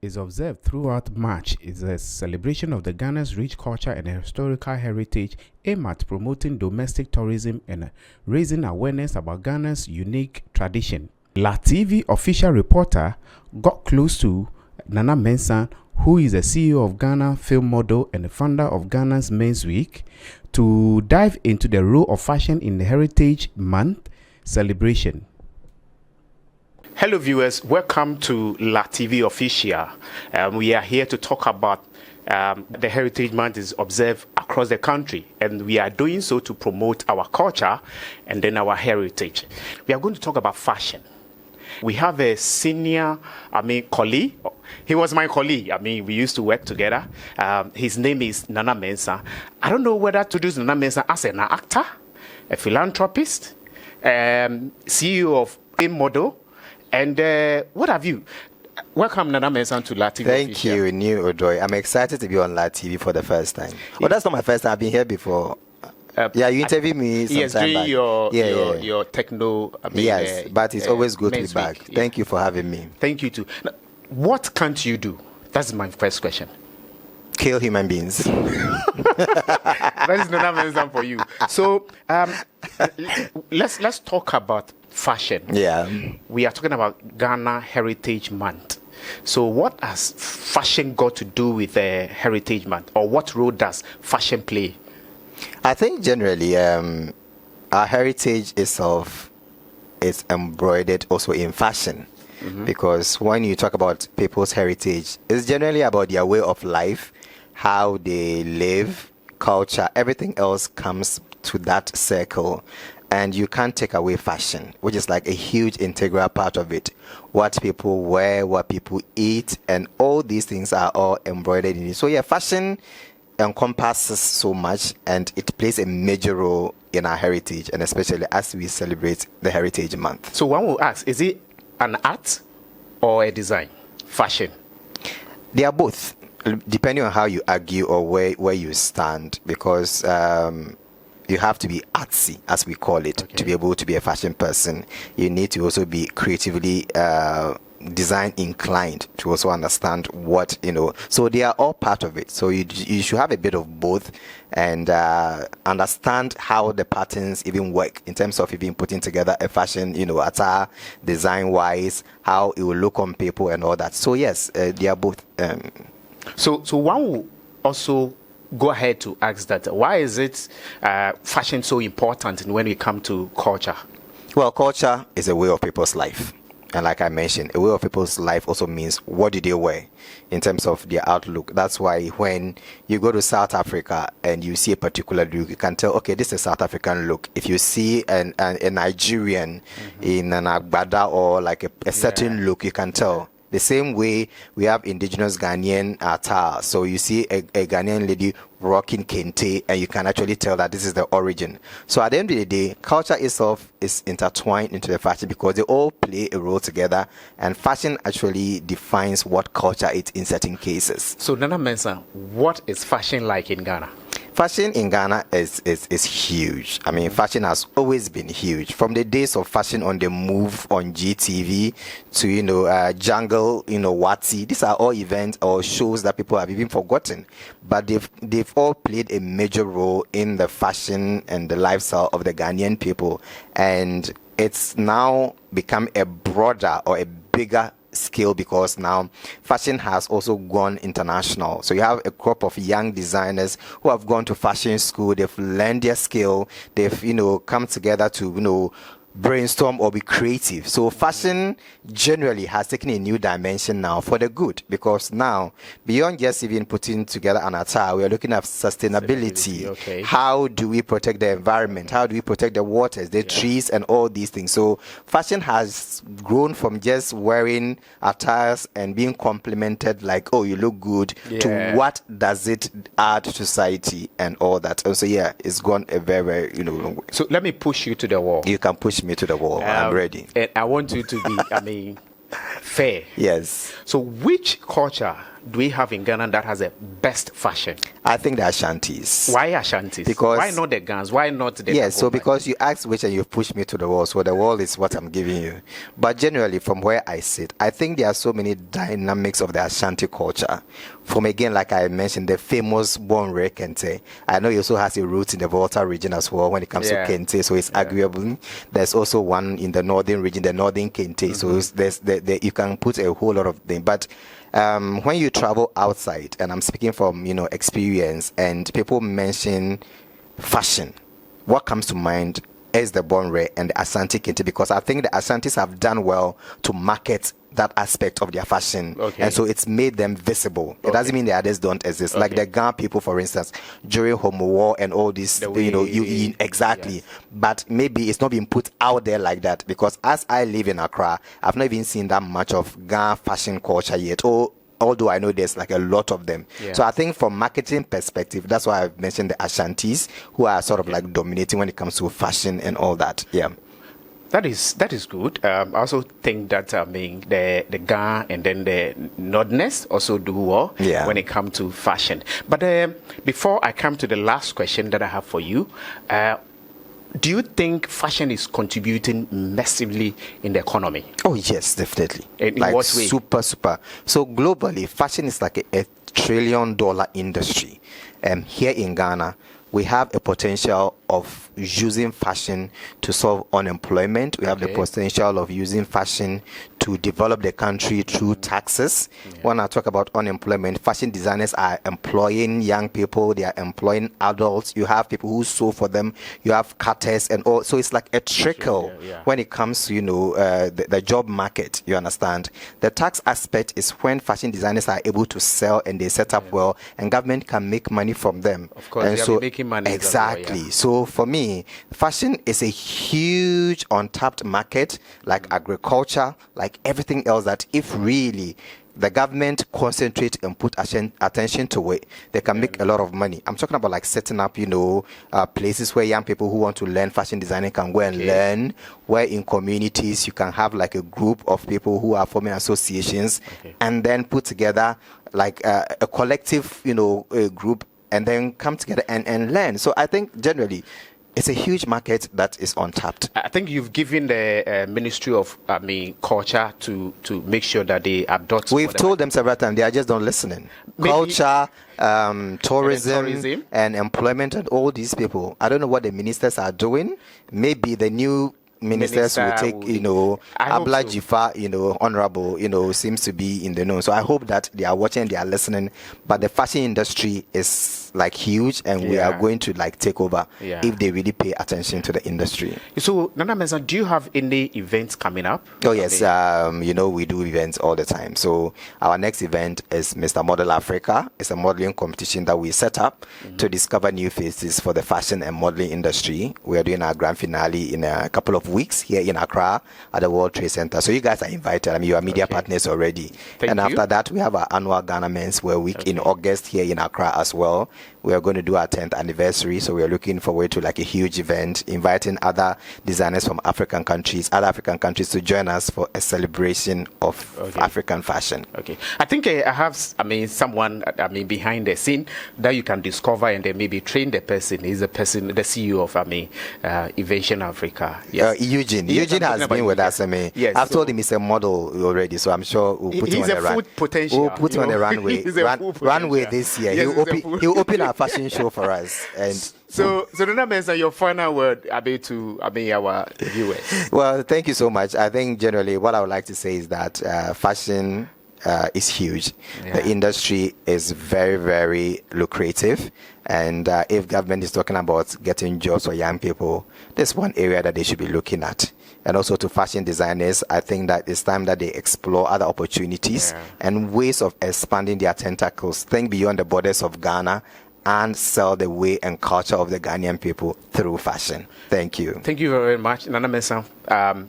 is observed throughout March is a celebration of the Ghana's rich culture and historical heritage aimed at promoting domestic tourism and raising awareness about Ghana's unique tradition. La TV official reporter got close to Nana Mensah, who is the CEO of Ghana Film Model and the founder of Ghana's Men's Week, to dive into the role of fashion in the Heritage Month celebration. Hello viewers, welcome to La TV Official. We are here to talk about the Heritage Month is observed across the country, and we are doing so to promote our culture and then our heritage. We are going to talk about fashion. We have a senior, colleague. He was my colleague. We used to work together. His name is Nana Mensah. I don't know whether to introduce Nana Mensah as an actor, a philanthropist, CEO of a model, and what have you? Welcome, Nana Mensah, to La TV. Thank you, New Odoy. I'm excited to be on La TV for the first time. Well, that's not my first time. I've been here before. You interviewed me sometime back. Your techno. Yes, but it's always good to be back. Thank you for having me. Thank you too. Now, what can't you do? That's my first question. Kill human beings. That is Nana Mensah for you. So let's talk about fashion. Yeah. We are talking about Ghana Heritage Month. So what has fashion got to do with Heritage Month, or what role does fashion play? I think generally our heritage itself is embroidered also in fashion. Mm-hmm. Because when you talk about people's heritage, it's generally about their way of life, how they live, culture, everything else comes to that circle. And you can't take away fashion, which is like a huge integral part of it. What people wear, what people eat, and all these things are all embroidered in it. So yeah, fashion encompasses so much, and it plays a major role in our heritage, and especially as we celebrate the Heritage Month. So one will ask, is it an art or a design? Fashion? They are both, depending on how you argue or where you stand, because you have to be artsy, as we call it, to be able to be a fashion person. You need to also be creatively design inclined to also understand what, so they are all part of it. So you should have a bit of both and understand how the patterns even work in terms of even putting together a fashion, attire, design wise, how it will look on people and all that. So yes, they are both. So one will also go ahead to ask that, why is it fashion so important when we come to culture? Well, culture is a way of people's life. And like I mentioned, a way of people's life also means what do they wear in terms of their outlook. That's why when you go to South Africa and you see a particular look, you can tell, okay, this is a South African look. If you see a Nigerian in an agbada or like a certain look, you can tell. The same way we have indigenous Ghanaian attire. So you see a Ghanaian lady rocking kente, and you can actually tell that this is the origin. So at the end of the day, culture itself is intertwined into the fashion because they all play a role together, and fashion actually defines what culture is in certain cases. So Nana Mensah, what is fashion like in Ghana? Fashion in Ghana is huge. Fashion has always been huge. From the days of Fashion on the Move on GTV to, Jungle, Watsi. These are all events or shows that people have even forgotten. But they've all played a major role in the fashion and the lifestyle of the Ghanaian people. And it's now become a broader or a bigger scale because now fashion has also gone international. So you have a crop of young designers who have gone to fashion school. They've learned their skill. They've come together to brainstorm or be creative. So fashion generally has taken a new dimension now for the good, because now beyond just even putting together an attire, we are looking at sustainability. Okay. How do we protect the environment? How do we protect the waters, the trees, and all these things? So fashion has grown from just wearing attires and being complimented like, oh, you look good, to what does it add to society and all that. And so it's gone a very, very long way. So let me push you to the wall. You can push me to the wall. I'm ready. And I want you to be, fair. Yes. So which culture do we have in Ghana that has the best fashion? I think the Ashantis. Why Ashantis? Because why not the Gans? Why not the? Yes, so because you asked which and you've pushed me to the wall, so the wall is what I'm giving you. But generally, from where I sit, I think there are so many dynamics of the Ashanti culture. From again, like I mentioned, the famous Bonre Kente. I know he also has a root in the Volta region as well when it comes to Kente, so it's arguable. There's also one in the northern region, the northern Kente. So there's you can put a whole lot of things. But when you travel outside, and I'm speaking from experience, and people mention fashion, what comes to mind is the Bonre and the Ashanti Kente, because I think the Ashantis have done well to market that aspect of their fashion, and so it's made them visible. It doesn't mean the others don't exist. Like the Ghana people, for instance, during Homo War and all this, exactly. But maybe it's not being put out there like that, because as I live in Accra, I've not even seen that much of Ghana fashion culture yet. Although I know there's like a lot of them. So I think from marketing perspective, that's why I've mentioned the Ashantis, who are sort of like dominating when it comes to fashion and all that. That is good. I also think that the Ghana and then the Northerners also do well when it comes to fashion. But before I come to the last question that I have for you, do you think fashion is contributing massively in the economy? Oh yes, definitely. In what way? Super. So globally, fashion is like a $1 trillion industry. Here in Ghana, we have a potential of using fashion to solve unemployment. We have the potential of using fashion to develop the country through taxes. When I talk about unemployment, fashion designers are employing young people, they are employing adults. You have people who sew for them, you have cutters and all. So it's like a trickle when it comes to the job market. You understand? The tax aspect is when fashion designers are able to sell and they set up well, and government can make money from them. Of course, and so making money exactly. So for me, fashion is a huge untapped market, like agriculture, like everything else, that if really the government concentrate and put attention to it, they can make a lot of money. I'm talking about like setting up, places where young people who want to learn fashion designing can go and learn, where in communities you can have like a group of people who are forming associations and then put together like a collective, a group, and then come together and learn. So I think generally it's a huge market that is untapped. I think you've given the Ministry of Culture to make sure that they adopt. We've told them several times, they are just not listening. Culture, tourism, and employment, and all these people. I don't know what the ministers are doing. Maybe the new ministers will take, Abla Jifa, honorable, seems to be in the know. So I hope that they are watching, they are listening. But the fashion industry is like huge, and we are going to like take over if they really pay attention to the industry. So Nana Mensah, do you have any events coming up? Oh yes, we do events all the time. So our next event is Mr. Model Africa. It's a modeling competition that we set up to discover new faces for the fashion and modeling industry. We are doing our grand finale in a couple of weeks here in Accra at the World Trade Center. So you guys are invited. I mean, you are media partners already. After that, we have our annual Ghana Men's Wear Week in August here in Accra as well. We are going to do our 10th anniversary, so we are looking forward to like a huge event, inviting other designers from other African countries to join us for a celebration of African fashion. I think I have, someone, behind the scene that you can discover and then maybe train the person. He's the CEO of, Invention Africa. Yes. Eugene. Eugene has been with us. I've told him he's a model already, so I'm sure we'll put him on the run. Potential. We'll put him on the runway this year. He'll open our fashion show for us. And so Nana Mensah, your final word to our viewers. Well, thank you so much. I think generally what I would like to say is that fashion is huge. The industry is very, very lucrative. And if government is talking about getting jobs for young people, there's one area that they should be looking at. And also to fashion designers, I think that it's time that they explore other opportunities and ways of expanding their tentacles, think beyond the borders of Ghana, and sell the way and culture of the Ghanaian people through fashion. Thank you. Thank you very much, Nana Mensah,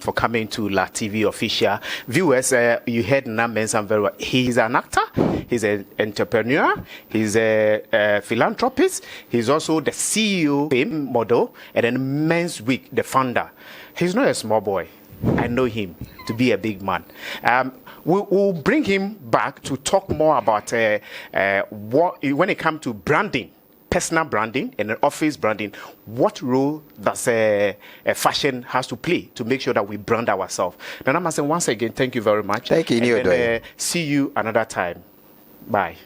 for coming to La TV Official. Viewers, you heard Nana Mensah very well. He's an actor, he's an entrepreneur, he's a philanthropist, he's also the CEO, model, and then Men's Week, the founder. He's not a small boy. I know him to be a big man. We'll bring him back to talk more about what, when it comes to branding, personal branding and office branding, what role does fashion has to play to make sure that we brand ourselves. Nana Masen, once again, thank you very much. Thank you, and then, see you another time. Bye.